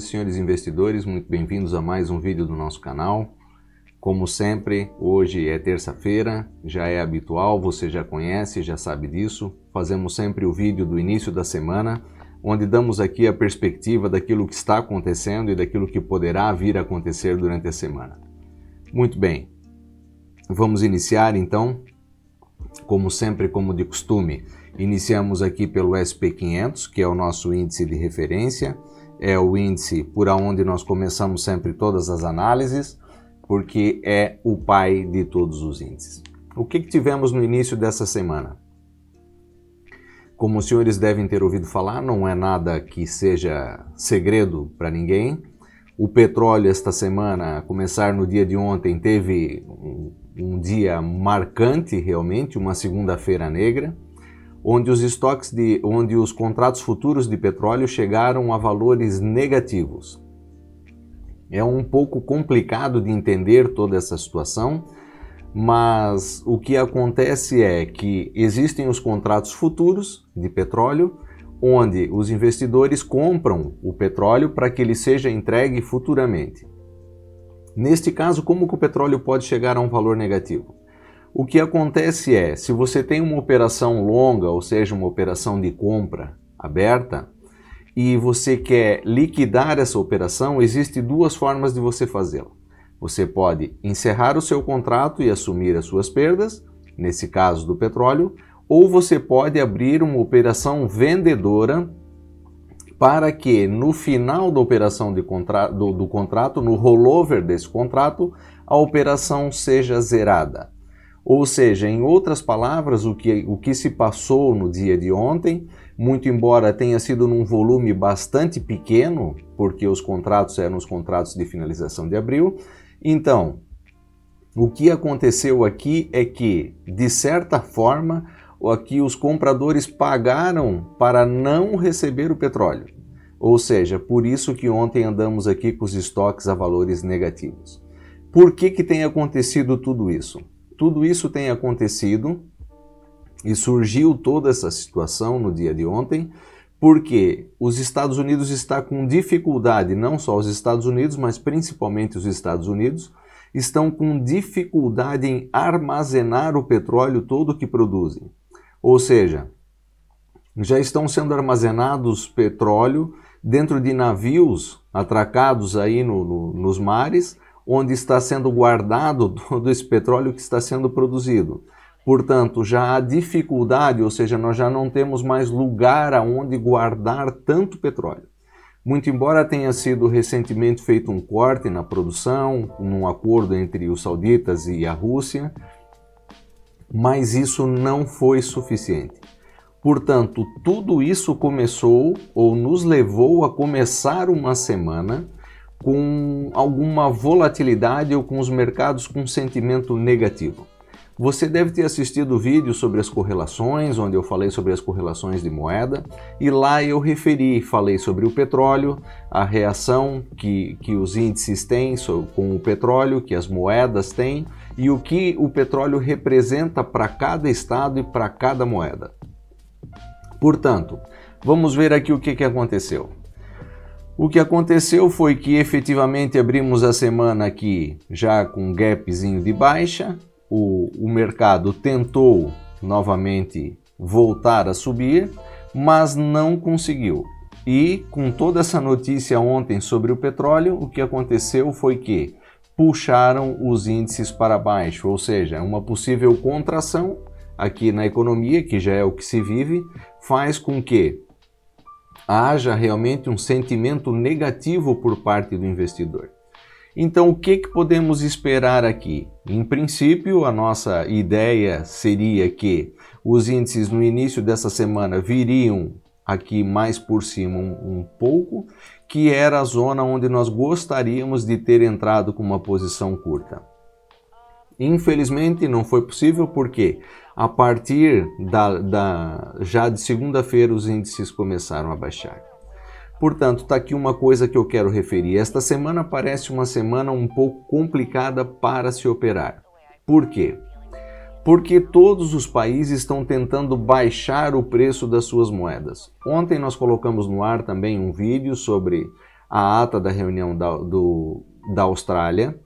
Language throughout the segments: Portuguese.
senhoras e senhores investidores, muito bem-vindos a mais um vídeo do nosso canal. Como sempre, hoje é terça-feira, já é habitual, você já conhece, já sabe disso. Fazemos sempre o vídeo do início da semana, onde damos aqui a perspectiva daquilo que está acontecendo e daquilo que poderá vir a acontecer durante a semana. Muito bem, vamos iniciar então, como sempre, como de costume. Iniciamos aqui pelo SP500, que é o nosso índice de referência, é o índice por onde nós começamos sempre todas as análises, porque é o pai de todos os índices. O que tivemos no início dessa semana? Como os senhores devem ter ouvido falar, não é nada que seja segredo para ninguém. O petróleo esta semana, a começar no dia de ontem, teve um dia marcante realmente, uma segunda-feira negra, onde os contratos futuros de petróleo chegaram a valores negativos. É um pouco complicado de entender toda essa situação, mas o que acontece é que existem os contratos futuros de petróleo, onde os investidores compram o petróleo para que ele seja entregue futuramente. Neste caso, como que o petróleo pode chegar a um valor negativo? O que acontece é, se você tem uma operação longa, ou seja, uma operação de compra aberta, e você quer liquidar essa operação, existem duas formas de você fazê-la. Você pode encerrar o seu contrato e assumir as suas perdas, nesse caso do petróleo, ou você pode abrir uma operação vendedora para que no final da operação do contrato, no rollover desse contrato, a operação seja zerada. Ou seja, em outras palavras, o que se passou no dia de ontem, muito embora tenha sido num volume bastante pequeno, porque os contratos eram os contratos de finalização de abril, então, o que aconteceu aqui é que, de certa forma, aqui os compradores pagaram para não receber o petróleo. Ou seja, por isso que ontem andamos aqui com os estoques a valores negativos. Por que tem acontecido tudo isso? Tudo isso tem acontecido e surgiu toda essa situação no dia de ontem, porque os Estados Unidos estão com dificuldade, não só os Estados Unidos, mas principalmente os Estados Unidos, estão com dificuldade em armazenar o petróleo todo que produzem. Ou seja, já estão sendo armazenados petróleo dentro de navios atracados aí nos mares, onde está sendo guardado todo esse petróleo que está sendo produzido. Portanto, já há dificuldade, ou seja, nós já não temos mais lugar aonde guardar tanto petróleo. Muito embora tenha sido recentemente feito um corte na produção, num acordo entre os sauditas e a Rússia, mas isso não foi suficiente. Portanto, tudo isso começou ou nos levou a começar uma semana com alguma volatilidade ou com os mercados com sentimento negativo. Você deve ter assistido o vídeo sobre as correlações, onde eu falei sobre as correlações de moeda, e lá eu falei sobre o petróleo, a reação que os índices têm com o petróleo, que as moedas têm, e o que o petróleo representa para cada estado e para cada moeda. Portanto, vamos ver aqui o que aconteceu. O que aconteceu foi que efetivamente abrimos a semana aqui já com um gapzinho de baixa, o mercado tentou novamente voltar a subir, mas não conseguiu. E com toda essa notícia ontem sobre o petróleo, o que aconteceu foi que puxaram os índices para baixo, ou seja, uma possível contração aqui na economia, que já é o que se vive, faz com que haja realmente um sentimento negativo por parte do investidor. Então, o que podemos esperar aqui? Em princípio, a nossa ideia seria que os índices no início dessa semana viriam aqui mais por cima um pouco, que era a zona onde nós gostaríamos de ter entrado com uma posição curta. Infelizmente, não foi possível porque a partir já de segunda-feira os índices começaram a baixar. Portanto, está aqui uma coisa que eu quero referir. Esta semana parece uma semana um pouco complicada para se operar. Por quê? Porque todos os países estão tentando baixar o preço das suas moedas. Ontem nós colocamos no ar também um vídeo sobre a ata da reunião da Austrália,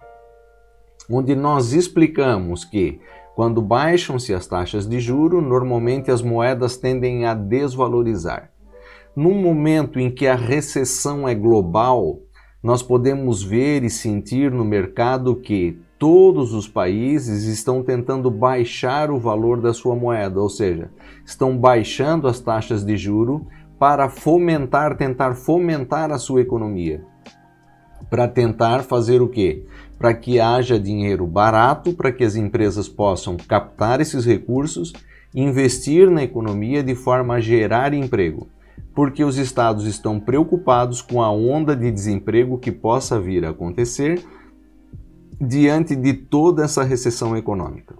onde nós explicamos que quando baixam-se as taxas de juros, normalmente as moedas tendem a desvalorizar. Num momento em que a recessão é global, nós podemos ver e sentir no mercado que todos os países estão tentando baixar o valor da sua moeda, ou seja, estão baixando as taxas de juros para tentar fomentar a sua economia. Para tentar fazer o quê? Para que haja dinheiro barato, para que as empresas possam captar esses recursos, investir na economia de forma a gerar emprego. Porque os estados estão preocupados com a onda de desemprego que possa vir a acontecer diante de toda essa recessão econômica.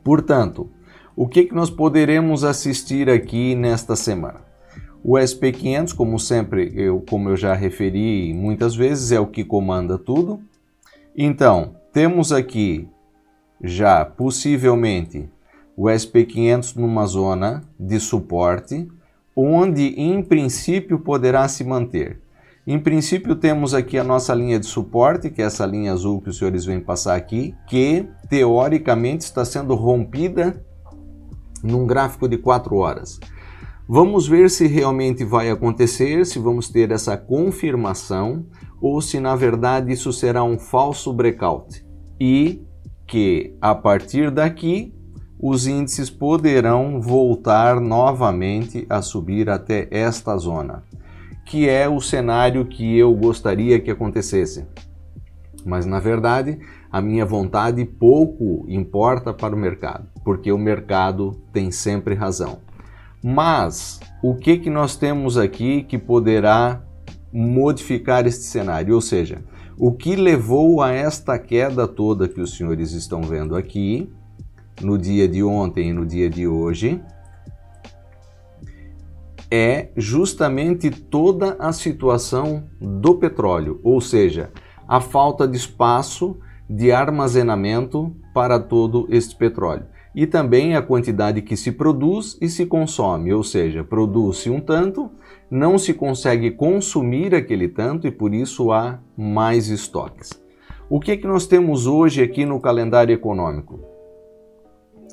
Portanto, o que nós poderemos assistir aqui nesta semana? O SP 500, como sempre, como eu já referi muitas vezes, é o que comanda tudo. Então, temos aqui já possivelmente o SP 500 numa zona de suporte, onde em princípio poderá se manter. Em princípio temos aqui a nossa linha de suporte, que é essa linha azul que os senhores vêm passar aqui, que teoricamente está sendo rompida num gráfico de 4 horas. Vamos ver se realmente vai acontecer, se vamos ter essa confirmação ou se na verdade isso será um falso breakout e que a partir daqui os índices poderão voltar novamente a subir até esta zona, que é o cenário que eu gostaria que acontecesse. Mas na verdade a minha vontade pouco importa para o mercado, porque o mercado tem sempre razão. Mas o que nós temos aqui que poderá modificar este cenário? Ou seja, o que levou a esta queda toda que os senhores estão vendo aqui, no dia de ontem e no dia de hoje, é justamente toda a situação do petróleo, ou seja, a falta de espaço de armazenamento para todo este petróleo. E também a quantidade que se produz e se consome, ou seja, produz-se um tanto, não se consegue consumir aquele tanto e por isso há mais estoques. O que nós temos hoje aqui no calendário econômico?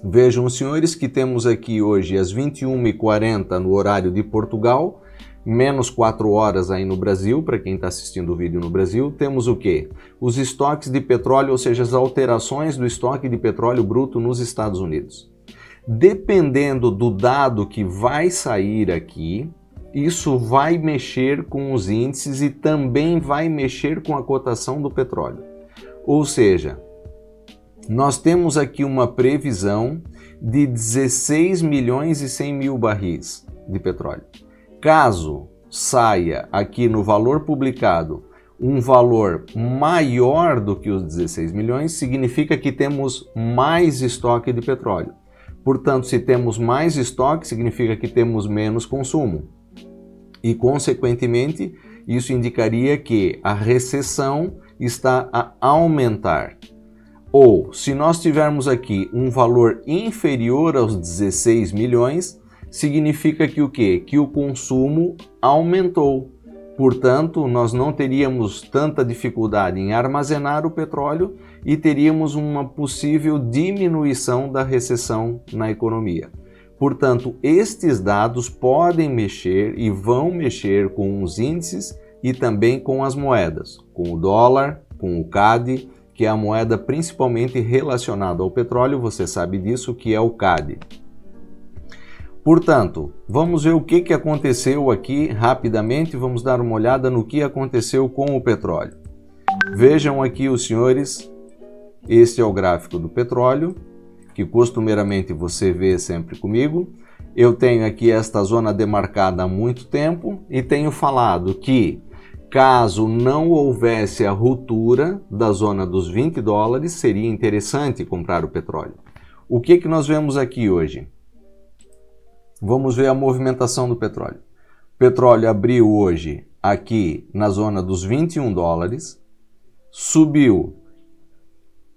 Vejam, senhores, que temos aqui hoje às 21h40 no horário de Portugal, menos 4 horas aí no Brasil, para quem está assistindo o vídeo no Brasil, temos o quê? Os estoques de petróleo, ou seja, as alterações do estoque de petróleo bruto nos Estados Unidos. Dependendo do dado que vai sair aqui, isso vai mexer com os índices e também vai mexer com a cotação do petróleo. Ou seja, nós temos aqui uma previsão de 16 milhões e 100 mil barris de petróleo. Caso saia aqui no valor publicado um valor maior do que os 16 milhões, significa que temos mais estoque de petróleo. Portanto, se temos mais estoque, significa que temos menos consumo. E, consequentemente, isso indicaria que a recessão está a aumentar. Ou, se nós tivermos aqui um valor inferior aos 16 milhões, significa que o quê? Que o consumo aumentou. Portanto, nós não teríamos tanta dificuldade em armazenar o petróleo e teríamos uma possível diminuição da recessão na economia. Portanto, estes dados podem mexer e vão mexer com os índices e também com as moedas, com o dólar, com o CAD, que é a moeda principalmente relacionada ao petróleo, você sabe disso, que é o CAD. Portanto, vamos ver o que aconteceu aqui rapidamente, vamos dar uma olhada no que aconteceu com o petróleo. Vejam aqui os senhores, este é o gráfico do petróleo, que costumeiramente você vê sempre comigo. Eu tenho aqui esta zona demarcada há muito tempo e tenho falado que caso não houvesse a ruptura da zona dos 20 dólares, seria interessante comprar o petróleo. O que nós vemos aqui hoje? Vamos ver a movimentação do petróleo. O petróleo abriu hoje aqui na zona dos 21 dólares, subiu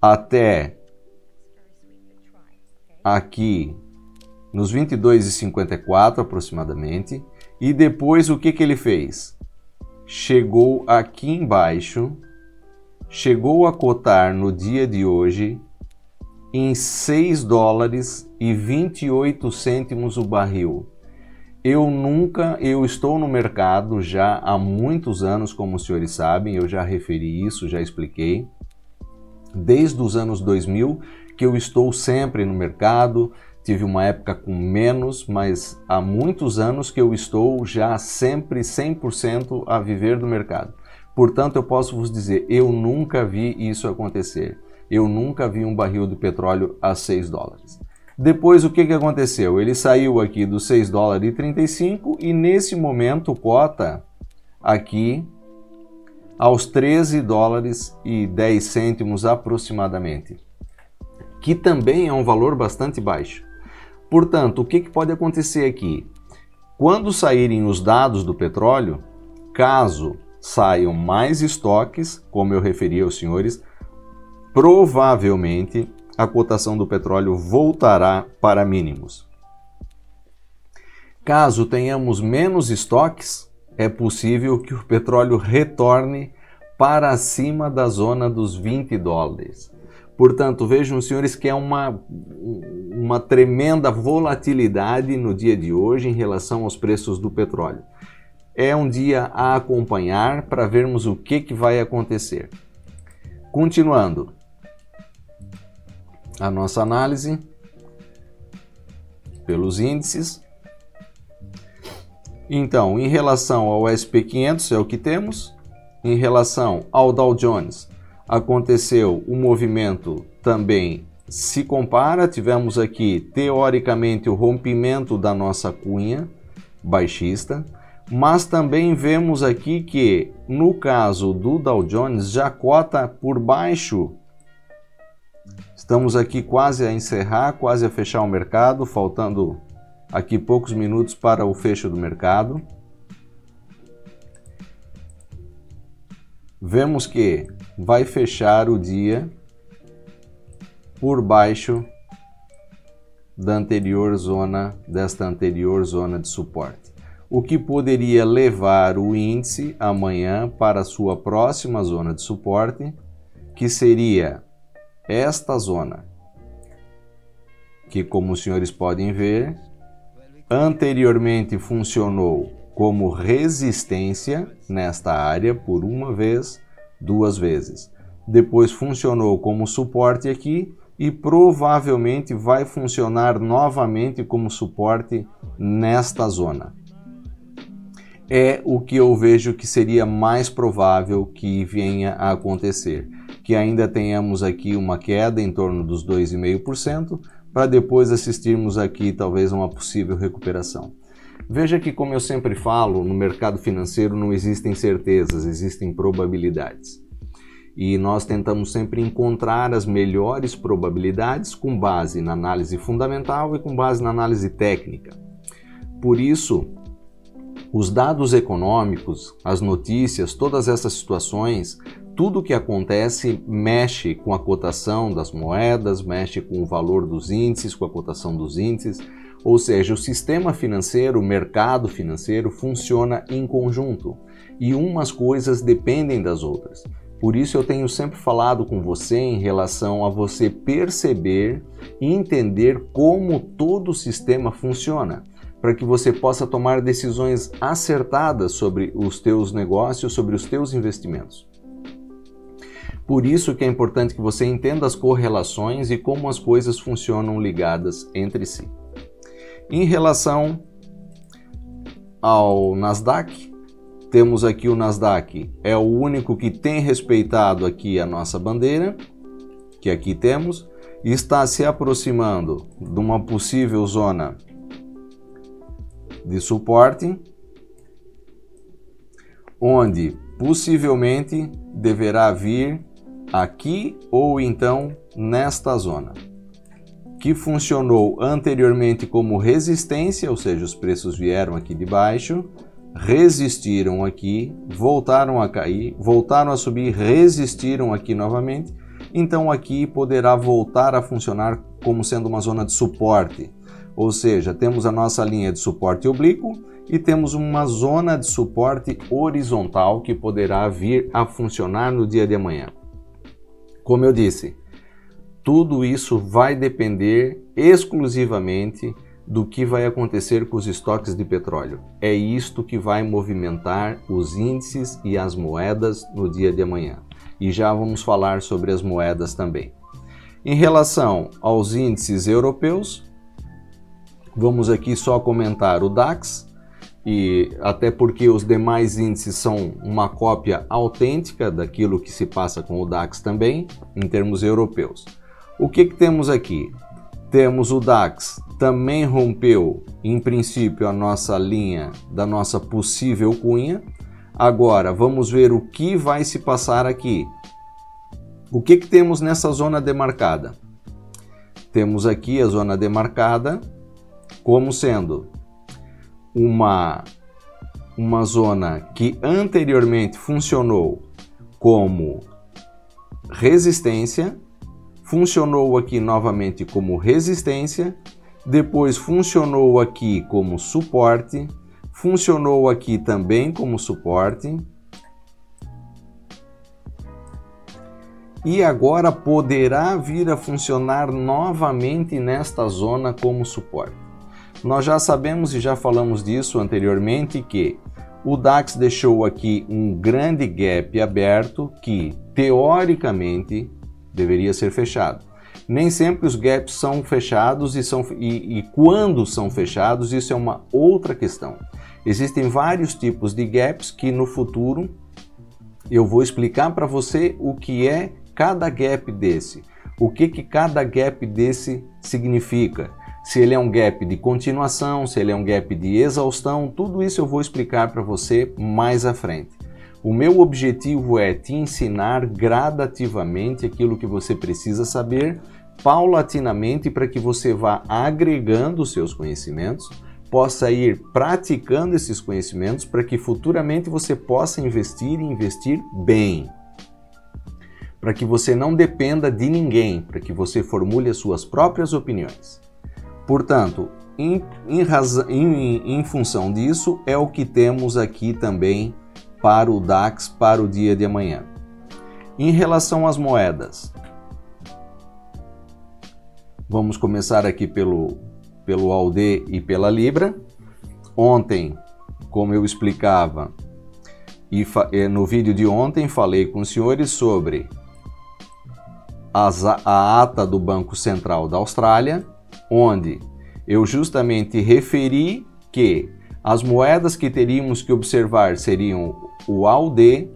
até aqui nos 22,54 aproximadamente, e depois o que ele fez? chegou aqui embaixo, chegou a cotar no dia de hoje em $6,28 o barril. Eu estou no mercado já há muitos anos, como os senhores sabem, eu já referi isso, já expliquei. Desde os anos 2000 que eu estou sempre no mercado, tive uma época com menos, mas há muitos anos que eu estou já sempre 100% a viver do mercado. Portanto, eu posso vos dizer, eu nunca vi isso acontecer. Eu nunca vi um barril de petróleo a $6. Depois, o que aconteceu? Ele saiu aqui dos $6,35 e nesse momento cota aqui aos $13,10 aproximadamente, que também é um valor bastante baixo. Portanto, o que pode acontecer aqui? Quando saírem os dados do petróleo, caso saiam mais estoques, como eu referi aos senhores, provavelmente a cotação do petróleo voltará para mínimos. Caso tenhamos menos estoques, é possível que o petróleo retorne para cima da zona dos $20. Portanto, vejam, senhores, que é uma tremenda volatilidade no dia de hoje em relação aos preços do petróleo. É um dia a acompanhar para vermos o que vai acontecer. Continuando a nossa análise pelos índices. Então, em relação ao S&P 500 é o que temos. Em relação ao Dow Jones, aconteceu um movimento também se compara. Tivemos aqui, teoricamente, o rompimento da nossa cunha baixista, mas também vemos aqui que, no caso do Dow Jones, já cota por baixo. Estamos aqui quase a encerrar, quase a fechar o mercado, faltando aqui poucos minutos para o fecho do mercado. Vemos que vai fechar o dia por baixo desta anterior zona de suporte, o que poderia levar o índice amanhã para a sua próxima zona de suporte, que seria esta zona, que, como os senhores podem ver, anteriormente funcionou como resistência nesta área por uma vez, duas vezes. Depois funcionou como suporte aqui e provavelmente vai funcionar novamente como suporte nesta zona. É o que eu vejo que seria mais provável que venha a acontecer, que ainda tenhamos aqui uma queda em torno dos 2,5%, para depois assistirmos aqui talvez a uma possível recuperação. Veja que, como eu sempre falo, no mercado financeiro não existem certezas, existem probabilidades. E nós tentamos sempre encontrar as melhores probabilidades com base na análise fundamental e com base na análise técnica. Por isso, os dados econômicos, as notícias, todas essas situações, tudo que acontece mexe com a cotação das moedas, mexe com o valor dos índices, com a cotação dos índices. Ou seja, o sistema financeiro, o mercado financeiro funciona em conjunto e umas coisas dependem das outras. Por isso eu tenho sempre falado com você em relação a você perceber e entender como todo o sistema funciona, para que você possa tomar decisões acertadas sobre os teus negócios, sobre os teus investimentos. Por isso que é importante que você entenda as correlações e como as coisas funcionam ligadas entre si. Em relação ao Nasdaq, temos aqui o Nasdaq, é o único que tem respeitado aqui a nossa bandeira, que aqui temos, e está se aproximando de uma possível zona de suporte, onde possivelmente deverá vir aqui ou então nesta zona, que funcionou anteriormente como resistência, ou seja, os preços vieram aqui de baixo, resistiram aqui, voltaram a cair, voltaram a subir, resistiram aqui novamente, então aqui poderá voltar a funcionar como sendo uma zona de suporte, ou seja, temos a nossa linha de suporte oblíquo e temos uma zona de suporte horizontal que poderá vir a funcionar no dia de amanhã. Como eu disse, tudo isso vai depender exclusivamente do que vai acontecer com os estoques de petróleo. É isto que vai movimentar os índices e as moedas no dia de amanhã. E já vamos falar sobre as moedas também. Em relação aos índices europeus, vamos aqui só comentar o DAX, e até porque os demais índices são uma cópia autêntica daquilo que se passa com o DAX também, em termos europeus. O que temos aqui? Temos o DAX, também rompeu, em princípio, a nossa linha da nossa possível cunha. Agora, vamos ver o que vai se passar aqui. O que temos nessa zona demarcada? Temos aqui a zona demarcada como sendo uma zona que anteriormente funcionou como resistência, funcionou aqui novamente como resistência, depois funcionou aqui como suporte, funcionou aqui também como suporte, e agora poderá vir a funcionar novamente nesta zona como suporte. Nós já sabemos e já falamos disso anteriormente que o DAX deixou aqui um grande gap aberto que, teoricamente, deveria ser fechado. Nem sempre os gaps são fechados e quando são fechados, isso é uma outra questão. Existem vários tipos de gaps que no futuro eu vou explicar para você o que é cada gap desse, o que cada gap desse significa. Se ele é um gap de continuação, se ele é um gap de exaustão, tudo isso eu vou explicar para você mais à frente. O meu objetivo é te ensinar gradativamente aquilo que você precisa saber, paulatinamente, para que você vá agregando os seus conhecimentos, possa ir praticando esses conhecimentos para que futuramente você possa investir e investir bem. Para que você não dependa de ninguém, para que você formule as suas próprias opiniões. Portanto, em função disso, é o que temos aqui também para o DAX para o dia de amanhã. Em relação às moedas, vamos começar aqui pelo AUD e pela Libra. Ontem, como eu explicava, no vídeo de ontem falei com os senhores sobre a ata do Banco Central da Austrália, onde eu justamente referi que as moedas que teríamos que observar seriam o AUD,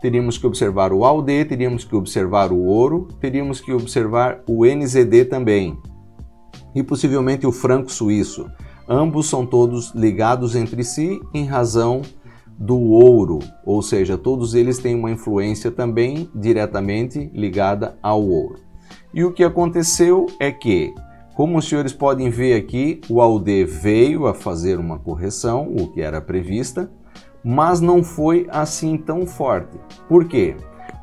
teríamos que observar o AUD, teríamos que observar o ouro, teríamos que observar o NZD também e possivelmente o franco suíço. Ambos são todos ligados entre si em razão do ouro, ou seja, todos eles têm uma influência também diretamente ligada ao ouro. E o que aconteceu é que, como os senhores podem ver aqui, o AUD veio a fazer uma correção, o que era prevista, mas não foi assim tão forte. Por quê?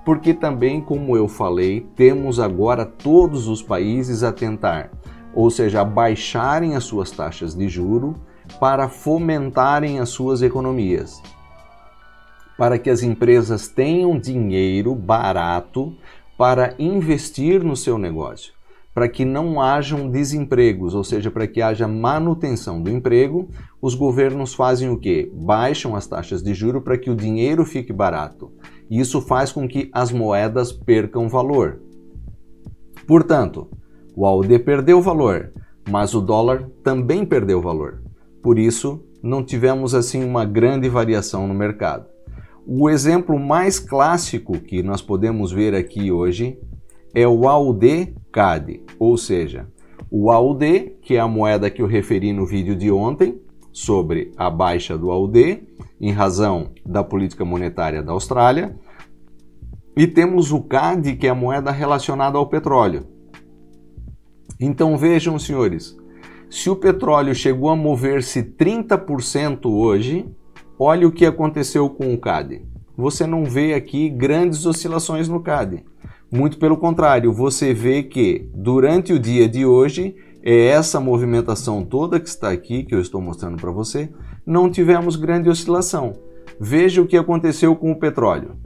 Porque também, como eu falei, temos agora todos os países a tentar, ou seja, a baixarem as suas taxas de juro para fomentarem as suas economias, para que as empresas tenham dinheiro barato para investir no seu negócio, para que não hajam desempregos, ou seja, para que haja manutenção do emprego. Os governos fazem o quê? Baixam as taxas de juros para que o dinheiro fique barato. E isso faz com que as moedas percam valor. Portanto, o AUD perdeu valor, mas o dólar também perdeu valor. Por isso, não tivemos assim uma grande variação no mercado. O exemplo mais clássico que nós podemos ver aqui hoje é o AUD-CAD, ou seja, o AUD, que é a moeda que eu referi no vídeo de ontem, sobre a baixa do AUD, em razão da política monetária da Austrália, e temos o CAD, que é a moeda relacionada ao petróleo. Então vejam, senhores, se o petróleo chegou a mover-se 30% hoje, olha o que aconteceu com o CAD. Você não vê aqui grandes oscilações no CAD. Muito pelo contrário, você vê que durante o dia de hoje é essa movimentação toda que está aqui, que eu estou mostrando para você, não tivemos grande oscilação. Veja o que aconteceu com o petróleo.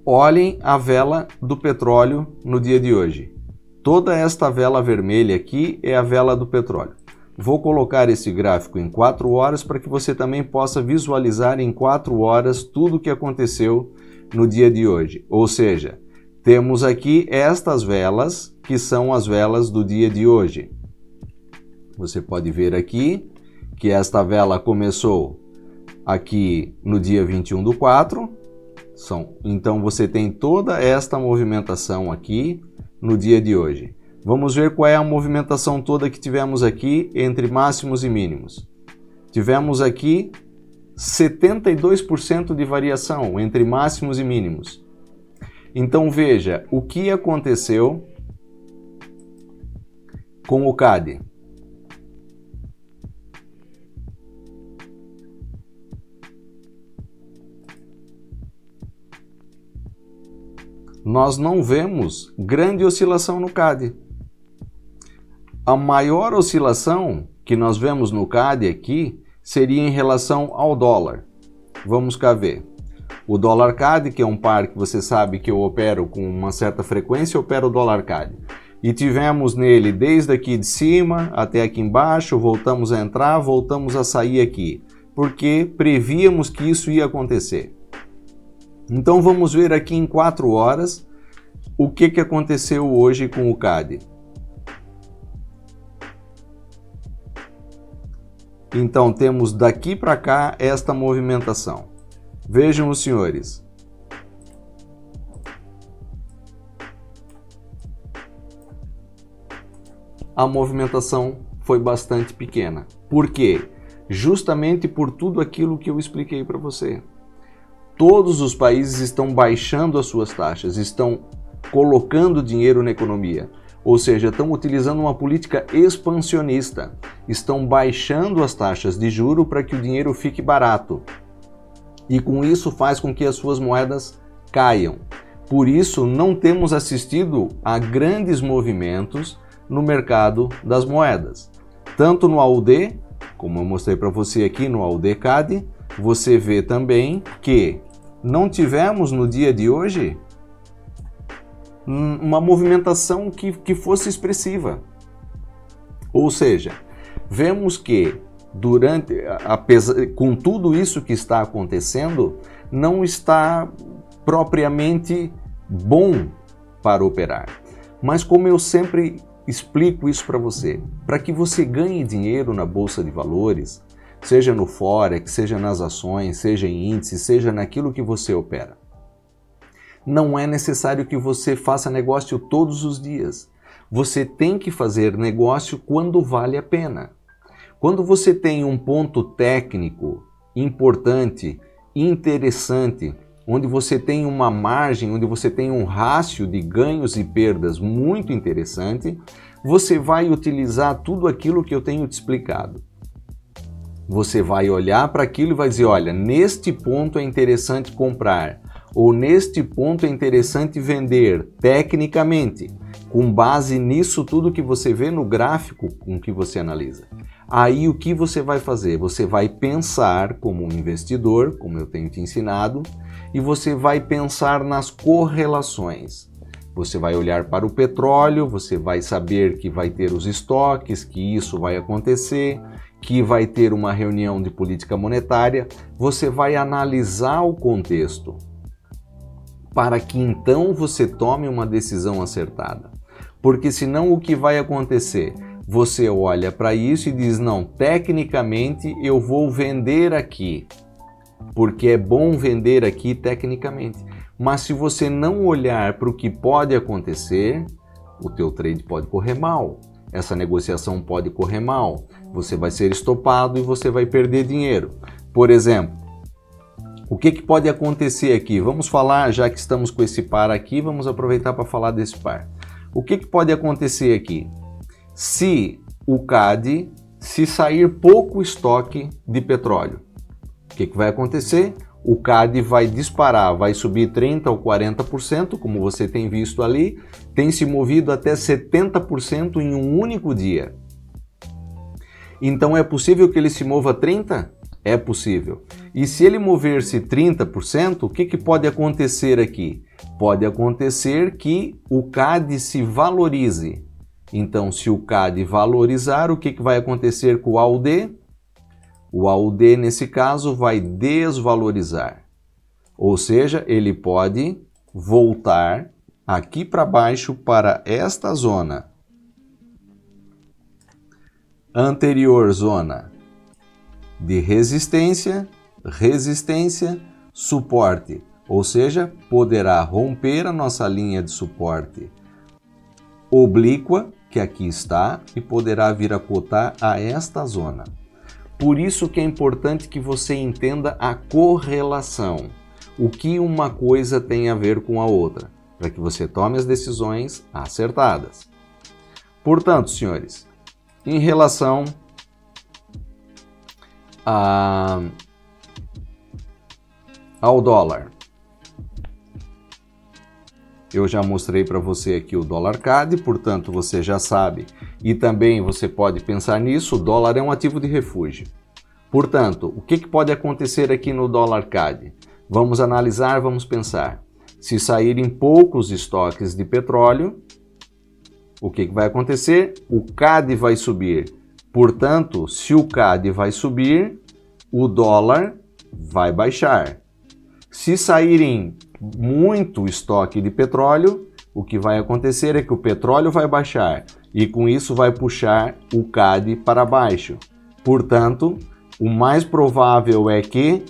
Olhem a vela do petróleo no dia de hoje. Toda esta vela vermelha aqui é a vela do petróleo. Vou colocar esse gráfico em 4 horas para que você também possa visualizar em 4 horas tudo o que aconteceu no dia de hoje. Ou seja, temos aqui estas velas, que são as velas do dia de hoje. Você pode ver aqui que esta vela começou aqui no dia 21/4. Então você tem toda esta movimentação aqui no dia de hoje. Vamos ver qual é a movimentação toda que tivemos aqui entre máximos e mínimos. Tivemos aqui 72% de variação entre máximos e mínimos. Então veja o que aconteceu com o CAD. Nós não vemos grande oscilação no CAD. A maior oscilação que nós vemos no CAD aqui seria em relação ao dólar. Vamos cá ver. O dólar CAD, que é um par que você sabe que eu opero com uma certa frequência, eu opero o dólar CAD. E tivemos nele desde aqui de cima até aqui embaixo, voltamos a entrar, voltamos a sair aqui, porque prevíamos que isso ia acontecer. Então vamos ver aqui em 4 horas o que aconteceu hoje com o CAD. Então temos daqui para cá esta movimentação. Vejam os senhores. A movimentação foi bastante pequena. Por quê? Justamente por tudo aquilo que eu expliquei para você. Todos os países estão baixando as suas taxas, estão colocando dinheiro na economia, ou seja, estão utilizando uma política expansionista, estão baixando as taxas de juros para que o dinheiro fique barato. E com isso faz com que as suas moedas caiam. Por isso não temos assistido a grandes movimentos no mercado das moedas. Tanto no AUD, como eu mostrei para você aqui no AUD CAD, você vê também que não tivemos no dia de hoje uma movimentação que fosse expressiva. Ou seja, vemos que com tudo isso que está acontecendo, não está propriamente bom para operar. Mas como eu sempre explico isso para você, para que você ganhe dinheiro na Bolsa de Valores, seja no Forex, seja nas ações, seja em índices, seja naquilo que você opera, não é necessário que você faça negócio todos os dias. Você tem que fazer negócio quando vale a pena. Quando você tem um ponto técnico importante, interessante, onde você tem uma margem, onde você tem um rácio de ganhos e perdas muito interessante, você vai utilizar tudo aquilo que eu tenho te explicado. Você vai olhar para aquilo e vai dizer, olha, neste ponto é interessante comprar, ou neste ponto é interessante vender, tecnicamente, com base nisso tudo que você vê no gráfico com que você analisa. Aí o que você vai fazer? Você vai pensar como um investidor, como eu tenho te ensinado, e você vai pensar nas correlações. Você vai olhar para o petróleo, você vai saber que vai ter os estoques, que isso vai acontecer, que vai ter uma reunião de política monetária. Você vai analisar o contexto para que então você tome uma decisão acertada. Porque senão o que vai acontecer? Você olha para isso e diz, não, tecnicamente eu vou vender aqui, porque é bom vender aqui tecnicamente. Mas se você não olhar para o que pode acontecer, o teu trade pode correr mal, essa negociação pode correr mal, você vai ser estopado e você vai perder dinheiro. Por exemplo, o que pode acontecer aqui? Vamos falar, já que estamos com esse par aqui, vamos aproveitar para falar desse par. O que pode acontecer aqui? Se o CAD, se sair pouco estoque de petróleo, o que vai acontecer? o CAD vai disparar, vai subir 30% ou 40%, como você tem visto ali, tem se movido até 70% em um único dia. Então é possível que ele se mova 30%? É possível. E se ele mover-se 30%, o que pode acontecer aqui? Pode acontecer que o CAD se valorize. Então, se o CAD valorizar, o que vai acontecer com o AUD? O AUD, nesse caso, vai desvalorizar. Ou seja, ele pode voltar aqui para baixo para esta zona. Anterior zona de resistência, suporte. Ou seja, poderá romper a nossa linha de suporte oblíqua, que aqui está, e poderá vir a cotar a esta zona. Por isso que é importante que você entenda a correlação, o que uma coisa tem a ver com a outra, para que você tome as decisões acertadas. Portanto, senhores, em relação ao dólar, eu já mostrei para você aqui o dólar CAD, portanto você já sabe, e também você pode pensar nisso, o dólar é um ativo de refúgio. Portanto, o que pode acontecer aqui no dólar CAD? Vamos analisar, vamos pensar. Se saírem poucos estoques de petróleo, o que vai acontecer? O CAD vai subir. Portanto, se o CAD vai subir, o dólar vai baixar. Se saírem muito estoque de petróleo, o que vai acontecer é que o petróleo vai baixar e com isso vai puxar o CAD para baixo. Portanto, o mais provável é que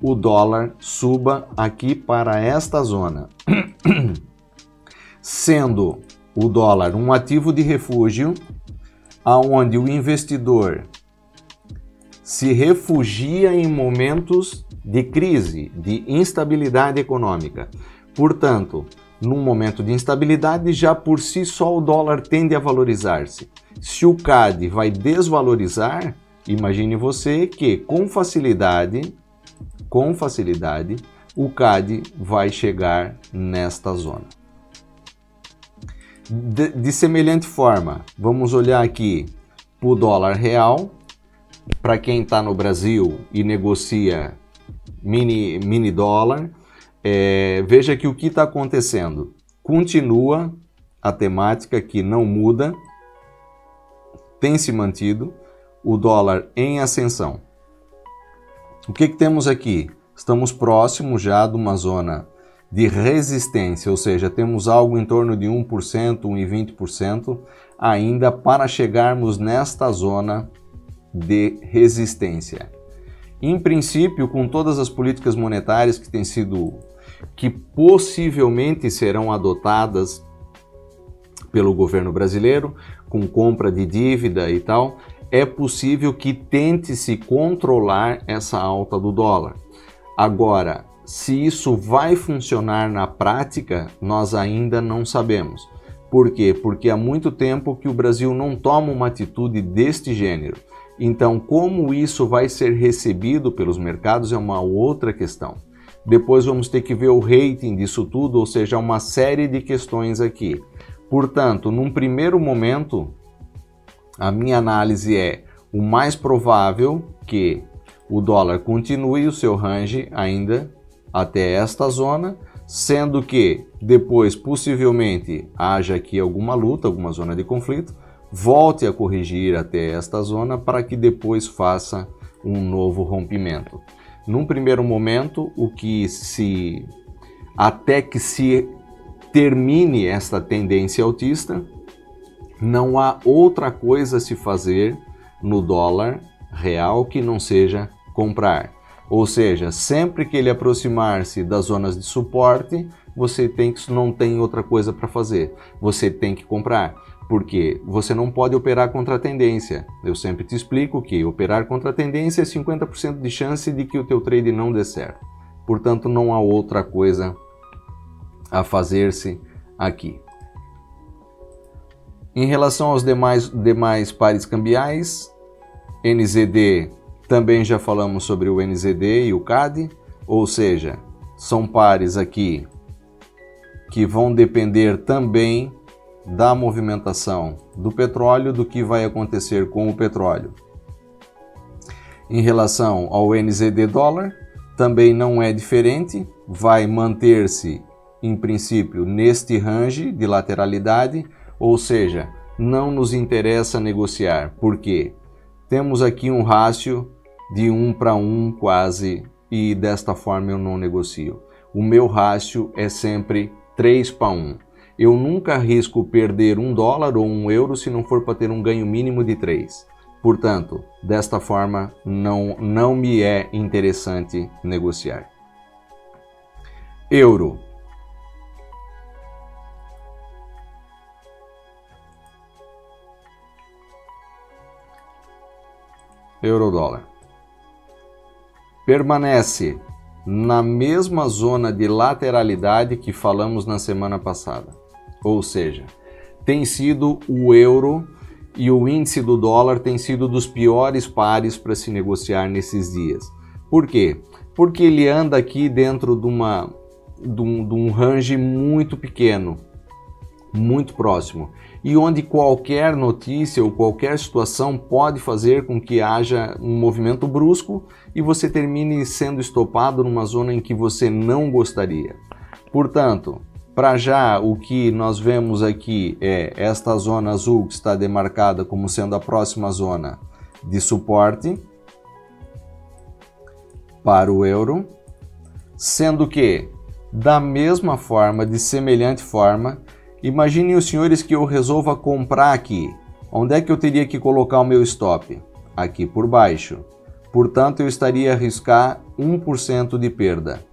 o dólar suba aqui para esta zona. Sendo o dólar um ativo de refúgio, aonde o investidor se refugia em momentos de crise, de instabilidade econômica. Portanto, num momento de instabilidade, já por si só o dólar tende a valorizar-se. Se o CAD vai desvalorizar, imagine você que com facilidade, o CAD vai chegar nesta zona. De semelhante forma, vamos olhar aqui para o dólar real. Para quem está no Brasil e negocia mini dólar, veja que o que está acontecendo. Continua a temática que não muda, tem se mantido, o dólar em ascensão. O que temos aqui? Estamos próximos já de uma zona de resistência, ou seja, temos algo em torno de 1%, 1,20% ainda para chegarmos nesta zona de resistência. Em princípio, com todas as políticas monetárias que possivelmente serão adotadas pelo governo brasileiro, com compra de dívida e tal, é possível que tente se controlar essa alta do dólar. Agora, se isso vai funcionar na prática, nós ainda não sabemos. Por quê? Porque há muito tempo que o Brasil não toma uma atitude deste gênero. Então, como isso vai ser recebido pelos mercados é uma outra questão. Depois vamos ter que ver o rating disso tudo, ou seja, uma série de questões aqui. Portanto, num primeiro momento, a minha análise é o mais provável que o dólar continue o seu range ainda até esta zona, sendo que depois possivelmente haja aqui alguma luta, alguma zona de conflito, volte a corrigir até esta zona para que depois faça um novo rompimento. Num primeiro momento, até que se termine esta tendência altista, não há outra coisa a se fazer no dólar real que não seja comprar. Ou seja, sempre que ele aproximar-se das zonas de suporte, não tem outra coisa para fazer. Você tem que comprar. Porque você não pode operar contra a tendência. Eu sempre te explico que operar contra a tendência é 50% de chance de que o teu trade não dê certo. Portanto, não há outra coisa a fazer-se aqui. Em relação aos demais pares cambiais, NZD, também já falamos sobre o NZD e o CAD. ou seja, são pares aqui que vão depender também da movimentação do petróleo, do que vai acontecer com o petróleo. Em relação ao NZD dólar, também não é diferente, vai manter-se em princípio neste range de lateralidade, ou seja, não nos interessa negociar, porque temos aqui um rácio de 1 para 1 quase, e desta forma eu não negocio. O meu rácio é sempre 3 para 1. Eu nunca arrisco perder $1 ou €1 se não for para ter um ganho mínimo de 3. Portanto, desta forma não me é interessante negociar. Euro. Euro-dólar. Permanece na mesma zona de lateralidade que falamos na semana passada. Ou seja, tem sido o euro e o índice do dólar tem sido dos piores pares para se negociar nesses dias. Por quê? Porque ele anda aqui dentro de um range muito pequeno, muito próximo, e onde qualquer notícia ou qualquer situação pode fazer com que haja um movimento brusco e você termine sendo estopado numa zona em que você não gostaria. Portanto, para já, o que nós vemos aqui é esta zona azul que está demarcada como sendo a próxima zona de suporte para o euro, sendo que, da mesma forma, de semelhante forma, imaginem os senhores que eu resolva comprar aqui. Onde é que eu teria que colocar o meu stop? Aqui por baixo. Portanto, eu estaria a arriscar 1% de perda.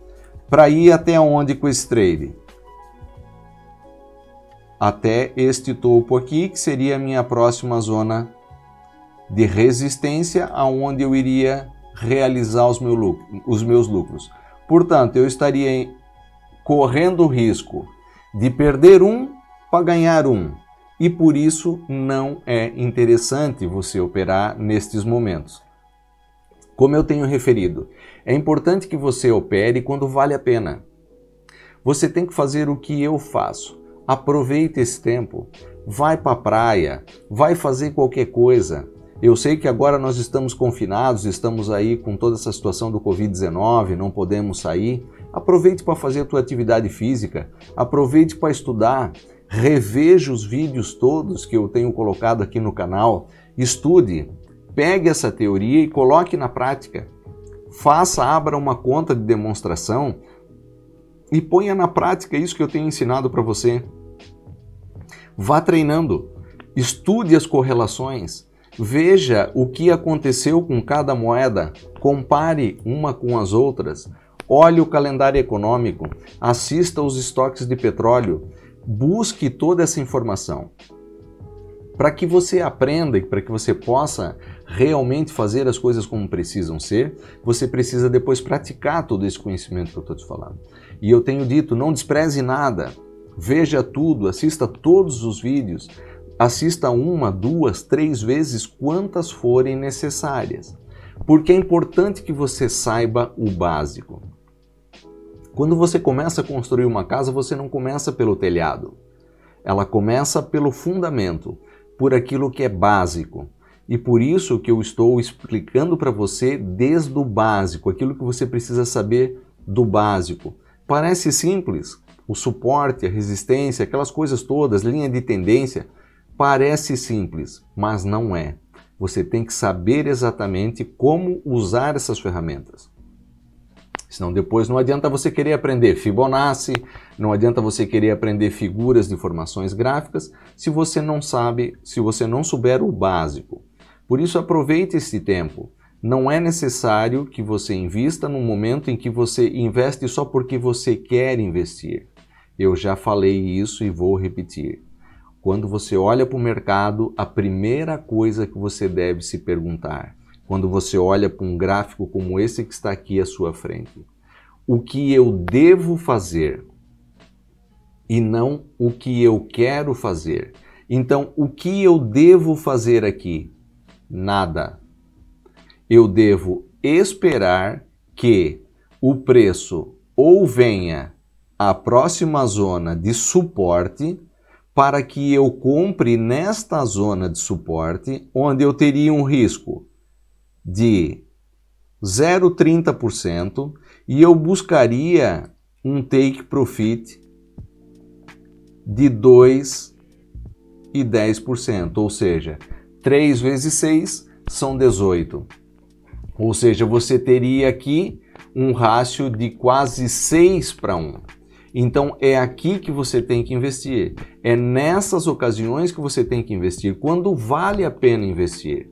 Para ir até onde com esse trade? Até este topo aqui, que seria a minha próxima zona de resistência, aonde eu iria realizar os meus lucros. Portanto, eu estaria correndo o risco de perder 1 para ganhar 1. E por isso não é interessante você operar nestes momentos. Como eu tenho referido, é importante que você opere quando vale a pena. Você tem que fazer o que eu faço. Aproveite esse tempo, vai para a praia, vai fazer qualquer coisa. Eu sei que agora nós estamos confinados, estamos aí com toda essa situação do Covid-19, não podemos sair. Aproveite para fazer a tua atividade física, aproveite para estudar, reveja os vídeos todos que eu tenho colocado aqui no canal, estude, pegue essa teoria e coloque na prática. Abra uma conta de demonstração e ponha na prática isso que eu tenho ensinado para você. Vá treinando, estude as correlações, veja o que aconteceu com cada moeda, compare uma com as outras, olhe o calendário econômico, assista os estoques de petróleo, busque toda essa informação. Para que você aprenda e para que você possa realmente fazer as coisas como precisam ser, você precisa depois praticar todo esse conhecimento que eu estou te falando. E eu tenho dito, não despreze nada, veja tudo, assista todos os vídeos, assista 1, 2, 3 vezes, quantas forem necessárias. Porque é importante que você saiba o básico. Quando você começa a construir uma casa, você não começa pelo telhado. Ela começa pelo fundamento, por aquilo que é básico. E por isso que eu estou explicando para você desde o básico, aquilo que você precisa saber do básico. Parece simples, o suporte, a resistência, aquelas coisas todas, linha de tendência, parece simples, mas não é. Você tem que saber exatamente como usar essas ferramentas. Senão depois não adianta você querer aprender Fibonacci, não adianta você querer aprender figuras de formações gráficas, se você não sabe, se você não souber o básico. Por isso aproveite esse tempo. Não é necessário que você invista num momento em que você investe só porque você quer investir. Eu já falei isso e vou repetir. Quando você olha para o mercado, a primeira coisa que você deve se perguntar, quando você olha para um gráfico como esse que está aqui à sua frente, o que eu devo fazer e não o que eu quero fazer. Então, o que eu devo fazer aqui? Nada. Eu devo esperar que o preço ou venha à próxima zona de suporte para que eu compre nesta zona de suporte, onde eu teria um risco de 0,30% e eu buscaria um take profit de 2,10%, ou seja, 3 vezes 6 são 18. Ou seja, você teria aqui um rácio de quase 6 para 1. Então é aqui que você tem que investir. É nessas ocasiões que você tem que investir, quando vale a pena investir.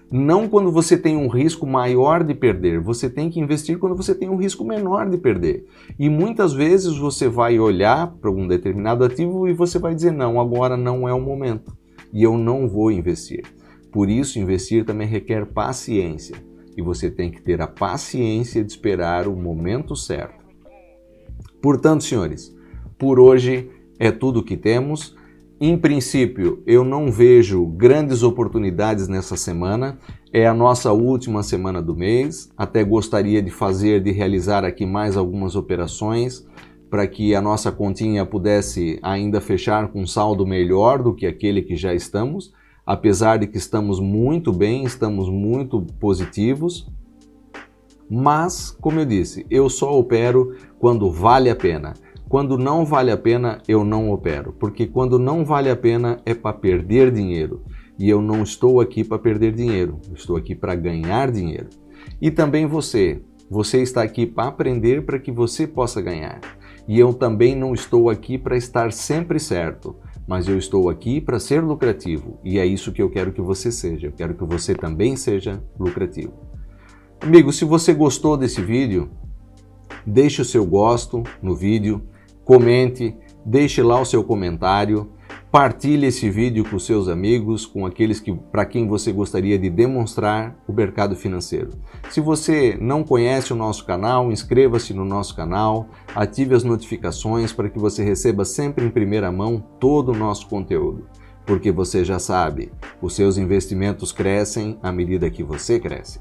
Não quando você tem um risco maior de perder. Você tem que investir quando você tem um risco menor de perder. E muitas vezes você vai olhar para um determinado ativo e você vai dizer, não, agora não é o momento. E eu não vou investir. Por isso, investir também requer paciência. E você tem que ter a paciência de esperar o momento certo. Portanto, senhores, por hoje é tudo o que temos. Em princípio, eu não vejo grandes oportunidades nessa semana. É a nossa última semana do mês. Até gostaria de realizar aqui mais algumas operações para que a nossa continha pudesse ainda fechar com um saldo melhor do que aquele que já estamos. Apesar de que estamos muito bem, estamos muito positivos. Mas, como eu disse, eu só opero quando vale a pena. Quando não vale a pena, eu não opero. Porque quando não vale a pena é para perder dinheiro. E eu não estou aqui para perder dinheiro. Estou aqui para ganhar dinheiro. E também você está aqui para aprender para que você possa ganhar. E eu também não estou aqui para estar sempre certo. Mas eu estou aqui para ser lucrativo. E é isso que eu quero que você seja. Eu quero que você também seja lucrativo. Amigo, se você gostou desse vídeo, deixe o seu gosto no vídeo, comente, deixe lá o seu comentário, partilhe esse vídeo com seus amigos, com aqueles para quem você gostaria de demonstrar o mercado financeiro. Se você não conhece o nosso canal, inscreva-se no nosso canal, ative as notificações para que você receba sempre em primeira mão todo o nosso conteúdo. Porque você já sabe, os seus investimentos crescem à medida que você cresce.